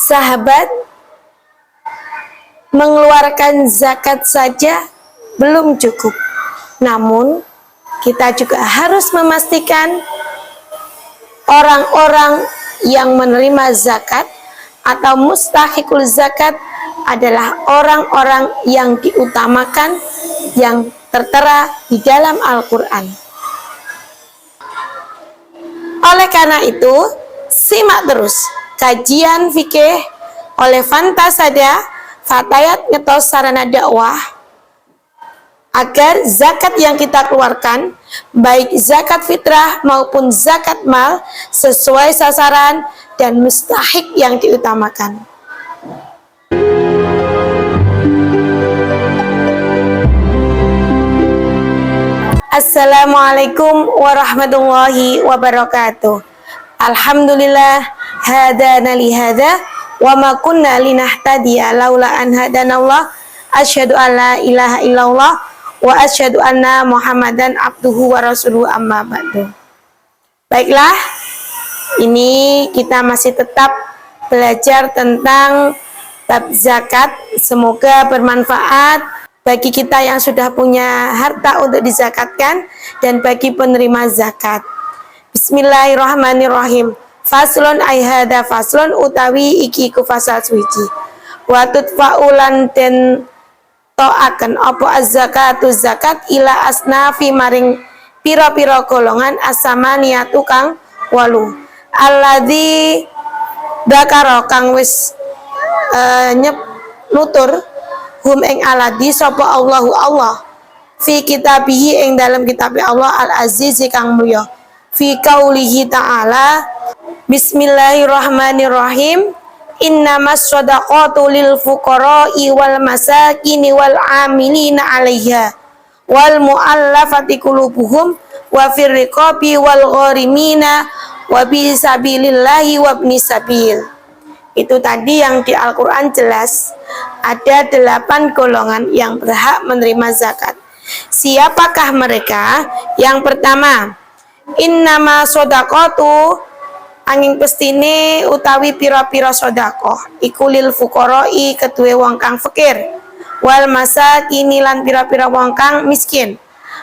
Sahabat, mengeluarkan zakat saja belum cukup. Namun, kita juga harus memastikan orang-orang yang menerima zakat atau mustahiqul zakat adalah orang-orang yang diutamakan, yang tertera di dalam Al-Quran. Oleh karena itu, simak terus kajian fikih oleh Fantasada Fatayat Ngetos Sarana Dakwah agar zakat yang kita keluarkan, baik zakat fitrah maupun zakat mal, sesuai sasaran dan mustahik yang diutamakan. Assalamualaikum warahmatullahi wabarakatuh. Alhamdulillah hadana li hadza wa ma kunna linahtadiya laula an hadanallah. Asyhadu an la ilaha illallah wa asyhadu anna Muhammadan abduhu wa rasuluhu, amma ba'du. Baiklah, ini kita masih tetap belajar tentang bab zakat. Semoga bermanfaat bagi kita yang sudah punya harta untuk dizakatkan dan bagi penerima zakat. Bismillahirrahmanirrahim. Faslun aihada faslun utawi iki ku fasal suci. Wa tutfa'ulan den to'aken opo az-zakatu zakat ila asnafi maring pira-pira golongan asamania tukang walu. Alladzi dakaro kang wis nutur hum ing aladi sapa Allahu Allah fi kitabihi ing dalam kitab Allah al-aziz kang mulya fi qaulihi ta'ala bismillahirrahmanirrahim innamas shadaqatu lil fuqara'i wal masakini wal amilina 'alaiha wal mu'allafati qulubuhum wa fir riqabi wal gharimina wa bi sabilillahi wa ibni sabil. Itu tadi yang di Al-Quran jelas ada 8 golongan yang berhak menerima zakat. Siapakah mereka? Yang pertama, innama sodaqatu angin pestine utawi pira-pira sodakoh iku lil fuqara'i kedue wong kang fakir, wal masakini lan pira-pira wong kang miskin,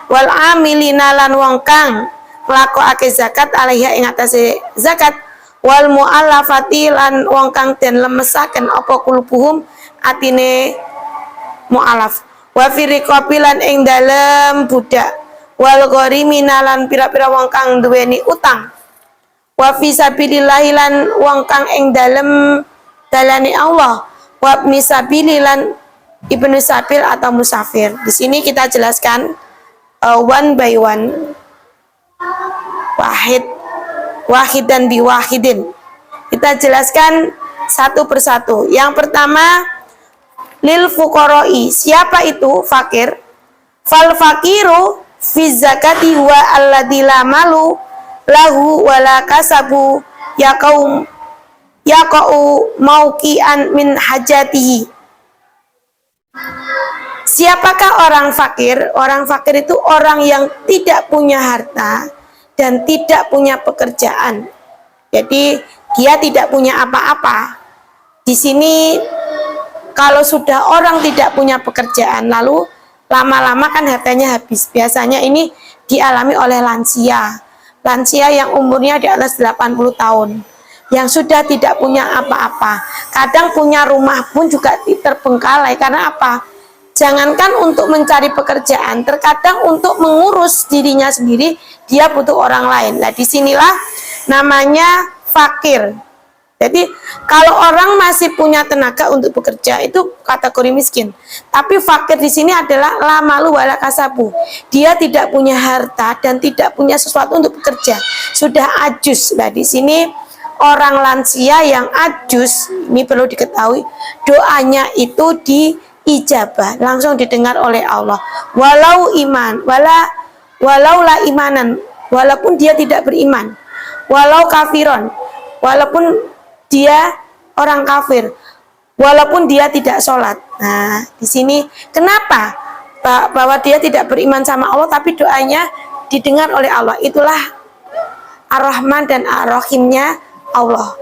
wal amilina lan wong kang nglakokake zakat alaiha ing atase zakat, wal mu'allafati lan wong kang den lemesaken apa kulubuhum atine mu'allaf, wa firiqabi lan ing dalem budak, wal gharimina lan pira-pira wong kang duweni utang, wa fi sabilillahi lan wong kang ing dalem dalane Allah, wa ibni sabili lan ibnu sabil atau musafir. Di sini kita jelaskan one by one, wahid dan biwahidin. Kita jelaskan satu persatu. Yang pertama, lil fuqara'i. Siapa itu fakir? Fal fakiru fi zakati wa alladzi la malu lahu wala kasabu yaqau mauqian min hajatihi. Siapakah orang fakir? Orang fakir itu orang yang tidak punya harta dan tidak punya pekerjaan. Jadi dia tidak punya apa-apa. Di sini kalau sudah orang tidak punya pekerjaan, lalu lama-lama kan hartanya habis. Biasanya ini dialami oleh lansia. Lansia yang umurnya di atas 80 tahun. Yang sudah tidak punya apa-apa. Kadang punya rumah pun juga terbengkalai. Karena apa? Jangankan untuk mencari pekerjaan, terkadang untuk mengurus dirinya sendiri dia butuh orang lain. Nah, disinilah namanya fakir. Jadi kalau orang masih punya tenaga untuk bekerja itu kategori miskin. Tapi fakir di sini adalah la malu wala kasabu. Dia tidak punya harta dan tidak punya sesuatu untuk bekerja. Sudah ajus. Nah, di sini orang lansia yang ajus, ini perlu diketahui, doanya itu diijabah, langsung didengar oleh Allah. Walau iman, walau la imanan, walaupun dia tidak beriman, walau kafiron, walaupun dia orang kafir, walaupun dia tidak sholat. Nah, di sini kenapa bahwa dia tidak beriman sama Allah tapi doanya didengar oleh Allah? Itulah Ar-Rahman dan Ar-Rahimnya Allah.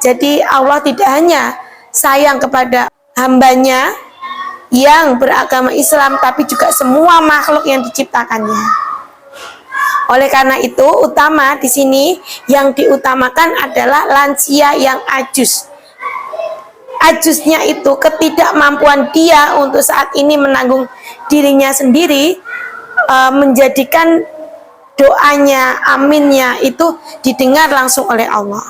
Jadi Allah tidak hanya sayang kepada hambanya yang beragama Islam, tapi juga semua makhluk yang diciptakannya. Oleh karena itu, utama di sini yang diutamakan adalah lansia yang ajus. Ajusnya itu ketidakmampuan dia untuk saat ini menanggung dirinya sendiri, menjadikan doanya, aminnya itu didengar langsung oleh Allah.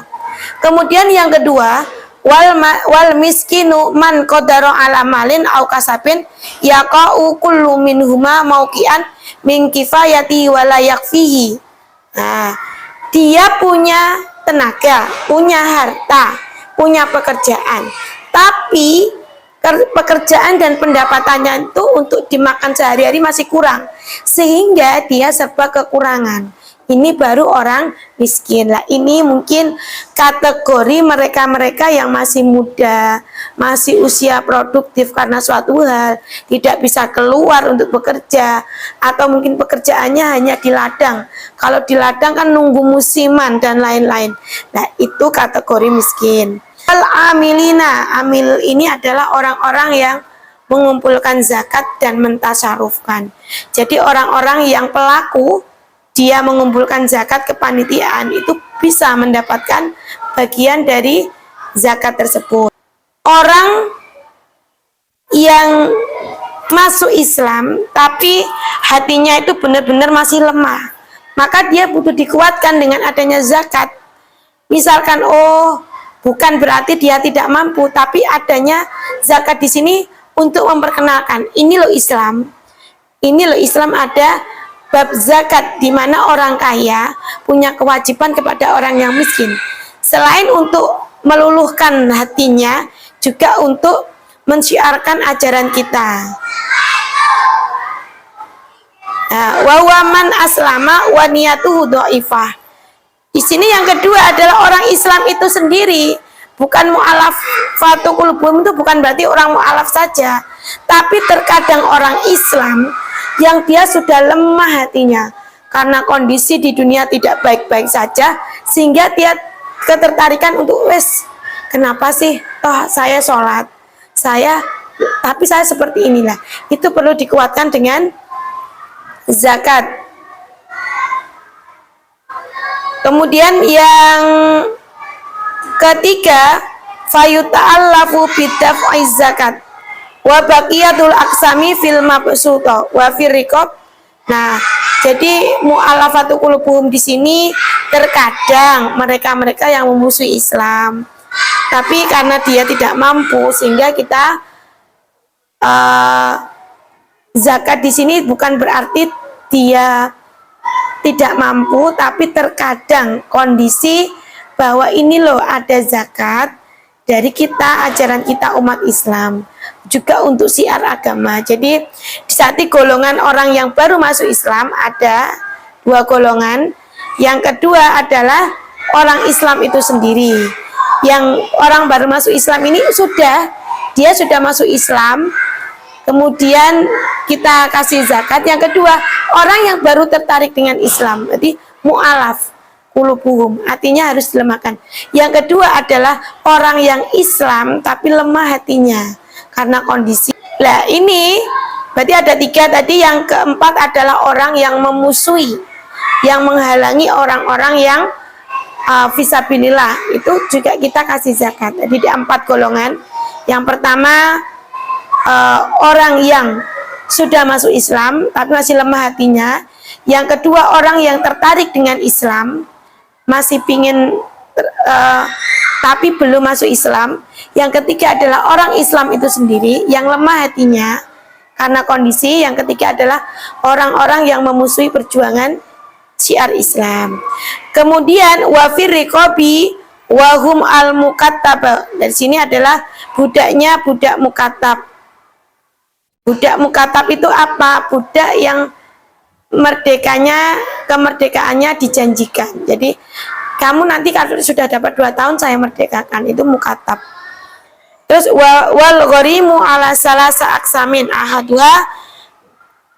Kemudian yang kedua, wal miskinu man qadara ala malin au kasabin yaqau kullu minhuma mauqian min kifayati wala yakfihi. Nah, dia punya tenaga, punya harta, punya pekerjaan, tapi pekerjaan dan pendapatannya itu untuk dimakan sehari-hari masih kurang, sehingga dia serba kekurangan. Ini baru orang miskin. Lah, ini mungkin kategori mereka-mereka yang masih muda, masih usia produktif karena suatu hal, tidak bisa keluar untuk bekerja, atau mungkin pekerjaannya hanya di ladang. Kalau di ladang kan nunggu musiman dan lain-lain. Nah, itu kategori miskin. Al-amilina, amil ini adalah orang-orang yang mengumpulkan zakat dan mentasarufkan. Jadi orang-orang yang pelaku, dia mengumpulkan zakat kepanitiaan, itu bisa mendapatkan bagian dari zakat tersebut. Orang yang masuk Islam tapi hatinya itu benar-benar masih lemah, maka dia butuh dikuatkan dengan adanya zakat. Misalkan, oh, bukan berarti dia tidak mampu, tapi adanya zakat di sini untuk memperkenalkan, ini loh Islam. Ini loh Islam, ada bab zakat di mana orang kaya punya kewajiban kepada orang yang miskin. Selain untuk meluluhkan hatinya, juga untuk mensyiarkan ajaran kita. Wa waman aslama wa niyatuhu dhaifah. Di sini yang kedua adalah orang Islam itu sendiri, bukan mu'alafatul qulubum, itu bukan berarti orang mu'alaf saja, tapi terkadang orang Islam yang dia sudah lemah hatinya karena kondisi di dunia tidak baik-baik saja, sehingga dia ketertarikan untuk, kenapa sih toh saya sholat, tapi saya seperti inilah. Itu perlu dikuatkan dengan zakat. Kemudian yang ketiga, fayuta'allafu bidaf'iz zakat wa baqiyatul aqsami fil mabsuta wa fir riqab. Nah, jadi mu'alafatul qulubuhum di sini terkadang mereka-mereka yang memusuhi Islam, tapi karena dia tidak mampu, sehingga kita zakat di sini bukan berarti dia tidak mampu, tapi terkadang kondisi bahwa ini loh ada zakat dari kita, ajaran kita umat Islam, juga untuk syiar agama. Jadi di saat golongan orang yang baru masuk Islam ada dua golongan. Yang kedua adalah orang Islam itu sendiri. Yang orang baru masuk Islam ini dia sudah masuk Islam, kemudian kita kasih zakat. Yang kedua, orang yang baru tertarik dengan Islam, jadi mu'alaf qulubuhum, artinya harus dilemahkan. Yang kedua adalah orang yang Islam tapi lemah hatinya karena kondisi. Nah, ini berarti ada tiga tadi. Yang keempat adalah orang yang memusuhi, yang menghalangi orang-orang yang fisabilillah, itu juga kita kasih zakat. Jadi ada 4 golongan. Yang pertama, orang yang sudah masuk Islam tapi masih lemah hatinya. Yang kedua, orang yang tertarik dengan Islam, masih pingin tapi belum masuk Islam. Yang ketiga adalah orang Islam itu sendiri yang lemah hatinya karena kondisi. Yang ketiga adalah orang-orang yang memusuhi perjuangan syiar Islam. Kemudian wafir riqabi wahum al mukattab. Dari sini adalah budaknya budak mukatab. Budak mukatab itu apa? Budak yang kemerdekaannya dijanjikan. Jadi kamu nanti kalau sudah dapat 2 tahun saya merdekakan, itu mukatab. Terus wal gharimu ala salasa aksamin ahaduha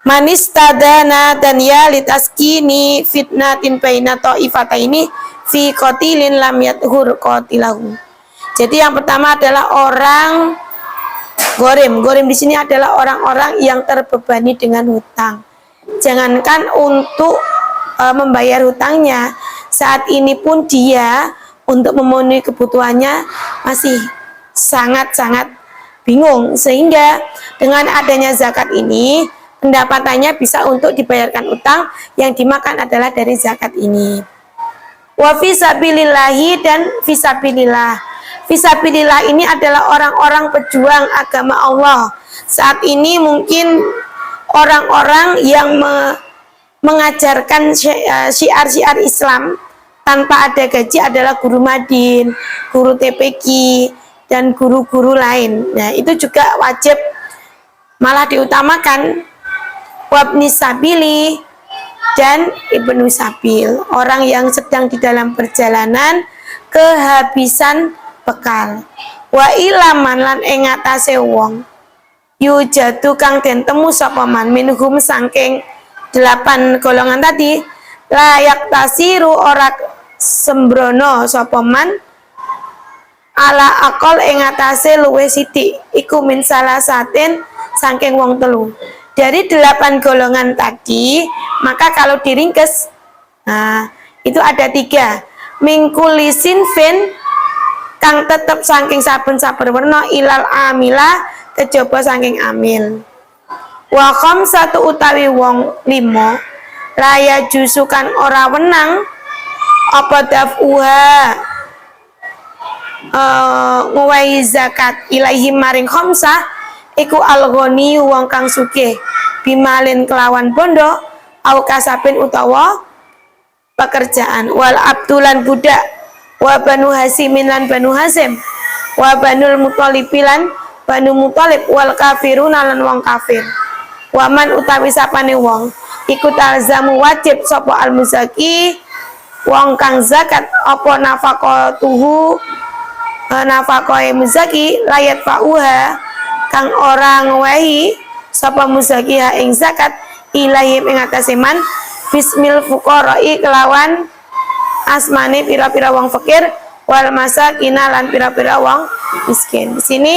manistadana dan ya litaskini fitnatin baina ta'ifataini fi qatilin lam yathur qatilahu. Jadi yang pertama adalah orang gorim. Gorim di sini adalah orang-orang yang terbebani dengan hutang. Jangankan untuk membayar hutangnya, saat ini pun dia untuk memenuhi kebutuhannya masih sangat-sangat bingung. Sehingga dengan adanya zakat ini, pendapatannya bisa untuk dibayarkan utang, yang dimakan adalah dari zakat ini. Wa fisabilillahi dan fisabilillah. Fisabilillah ini adalah orang-orang pejuang agama Allah. Saat ini mungkin orang-orang yang mengajarkan syiar-syiar Islam tanpa ada gaji adalah guru madin, guru TPQ, dan guru-guru lain. Nah, itu juga wajib, malah diutamakan wabni sabili dan ibnu sabil, orang yang sedang di dalam perjalanan kehabisan bekal. Wa ilaman lan ing atase wong yujadu kang den temu sapa man minhum saking 8 golongan tadi, layak tasiru ora sembrono sapa man ala akol ing atase luwih sithik iku min salah satin saking wong telu. Dari 8 golongan tadi, maka kalau diringkes, nah itu ada 3. Mingkulisin fin kang tetep saking saben-saben werna ilal amila kejaba saking amil. Wa khamsatu utawi wong 5 raya jusukan ora wenang apa dafuha nguwahi zakat ilahi maring khamsah iku al-ghani wong kang sugih bimalin kelawan bondo au kasabin utawa pekerjaan wal abdulan budak wa banu hasimin lan banu hasim wa banul mutalibilan banu mutalib wal kafirun lan wong kafir. Waman utawi sapane wong iku talzamu wajib sapa al muzaki wong kang zakat apa nafaqatuhu nafaqae muzaki layat fauha kang orang wahi sapa muzakiha ing zakat ilahim ing atase man bismil fuqara'i kelawan asmane pira-pira wong fakir wal masakina lan pira-pira wong miskin. Di sini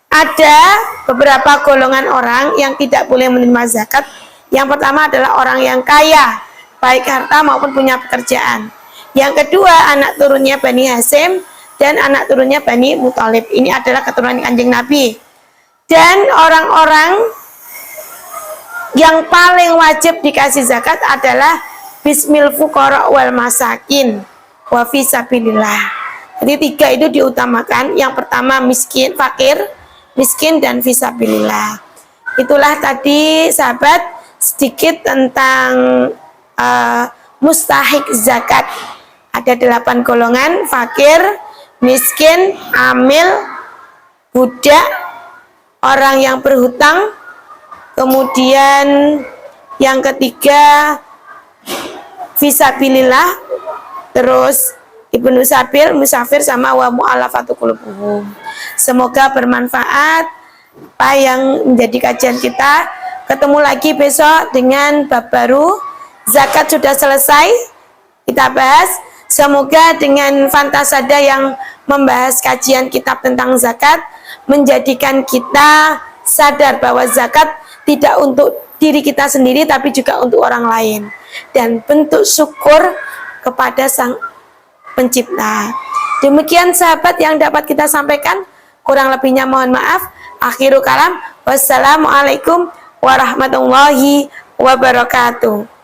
ada beberapa golongan orang yang tidak boleh menerima zakat. Yang pertama adalah orang yang kaya, baik harta maupun punya pekerjaan. Yang kedua, anak turunnya Bani Hasim dan anak turunnya Bani Muthalib. Ini adalah keturunan Kanjeng Nabi. Dan orang-orang yang paling wajib dikasih zakat adalah bismil fuqara wal masakin wa fisabilillah. Jadi 3 itu diutamakan. Yang pertama miskin, fakir, miskin, dan fisabilillah. Itulah tadi sahabat sedikit tentang mustahik zakat. Ada 8 golongan: fakir, miskin, amil, budak, orang yang berhutang, kemudian yang ketiga fisabilillah, terus ibnu sabil, musafir, sama wa mu'allafatu qulubuhum. Semoga bermanfaat apa yang menjadi kajian kita. Ketemu lagi besok dengan bab baru. Zakat sudah selesai kita bahas. Semoga dengan Fantasada yang membahas kajian kitab tentang zakat menjadikan kita sadar bahwa zakat tidak untuk diri kita sendiri tapi juga untuk orang lain, dan bentuk syukur kepada Sang Pencipta. Demikian sahabat yang dapat kita sampaikan, kurang lebihnya mohon maaf. Akhirul kalam, wassalamualaikum warahmatullahi wabarakatuh.